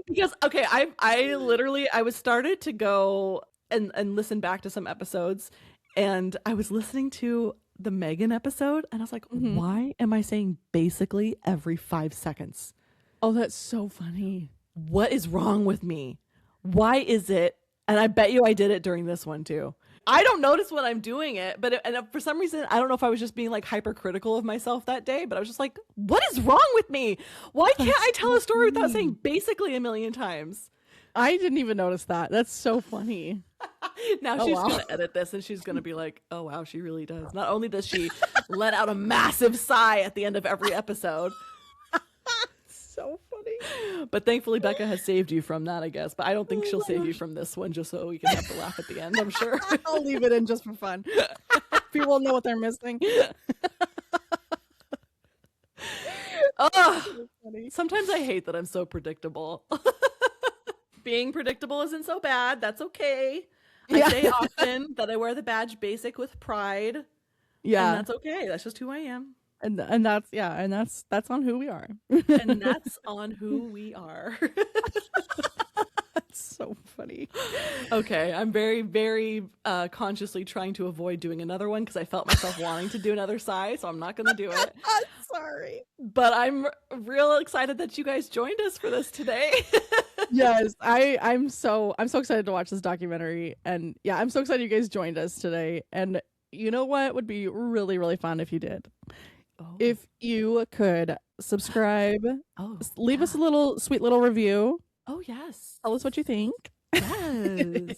because okay, I literally was started to go and listen back to some episodes, and I was listening to the Megan episode, and I was like, why am I saying basically every 5 seconds? Oh, that's so funny. What is wrong with me? Why is it? And I bet you I did it during this one too. I don't notice when I'm doing it, but for some reason, I don't know if I was just being like hypercritical of myself that day, but I was just like, what is wrong with me? Why can't I tell a story without saying basically a million times? I didn't even notice that. That's so funny. Now she's going to edit this and she's going to be like, oh, wow, she really does. Not only does she let out a massive sigh at the end of every episode. So funny. But thankfully, Becca has saved you from that, I guess. But I don't think she'll save you from this one just so we can have to laugh at the end, I'm sure. I'll leave it in just for fun. People know what they're missing. Oh, sometimes I hate that I'm so predictable. Being predictable isn't so bad. That's okay. Yeah. I say often that I wear the badge basic with pride. Yeah. And that's okay. That's just who I am. And that's on who we are. And that's on who we are. That's so funny. Okay, I'm very, very consciously trying to avoid doing another one because I felt myself wanting to do another sigh, so I'm not going to do it. I'm sorry. But I'm real excited that you guys joined us for this today. Yes, I'm so excited to watch this documentary, and yeah, I'm so excited you guys joined us today. And you know what would be really, really fun if you did? If you could subscribe, leave us a little sweet little review. Oh, yes. Tell us what you think. Yes.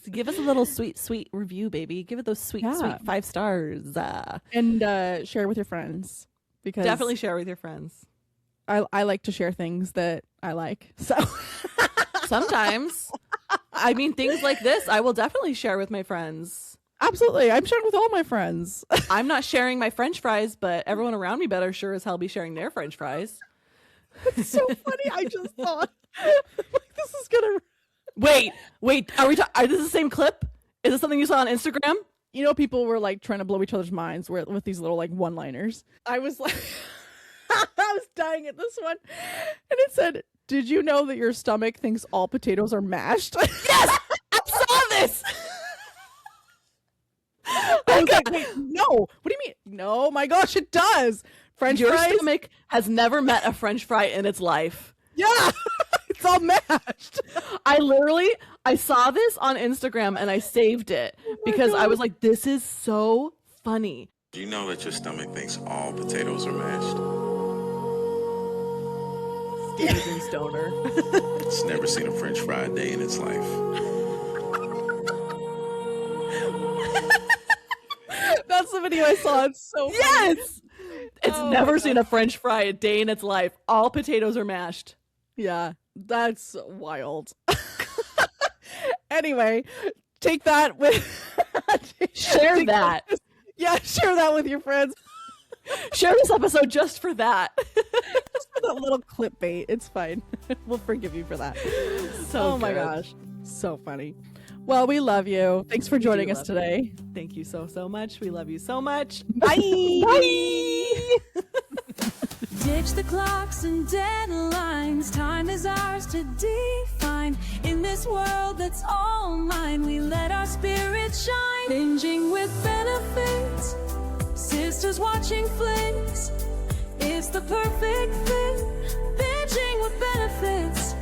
Give us a little sweet, sweet review, baby. Give it those sweet, sweet 5 stars. And share with your friends. Because definitely share with your friends. I like to share things that I like. So sometimes, I mean, things like this, I will definitely share with my friends. Absolutely. I'm sharing with all my friends. I'm not sharing my French fries, but everyone around me better sure as hell be sharing their French fries. It's so funny. I just thought this is gonna wait. Are we? Is this the same clip? Is this something you saw on Instagram? You know, people were like trying to blow each other's minds with these little like one-liners. I was like, I was dying at this one, and it said, "Did you know that your stomach thinks all potatoes are mashed?" Yes, I saw this. I was like, wait, no. What do you mean? No, my gosh, it does. French Your fries. stomach has never met a French fry in its life. Yeah, it's all mashed. I saw this on Instagram and I saved it because I was like, this is so funny. Do you know that your stomach thinks all potatoes are mashed? Amazing stoner. It's never seen a French fry a day in its life. That's the video I saw. It's so funny. Yes! It's Oh never my seen a French fry a day in its life. All potatoes are mashed. Yeah, that's wild. Anyway, take that with Share that. Yeah, share that with your friends. Share this episode just for that. Just for that little clickbait. It's fine. We'll forgive you for that. So oh my good. gosh. So funny. Well, we love you. Thanks for joining us love today. Thank you so much. We love you so much. Bye. Bye. Ditch the clocks and deadlines. Time is ours to define. In this world that's all mine, we let our spirit shine. Binging with benefits. Sisters watching flicks. It's the perfect fit. Binging with benefits.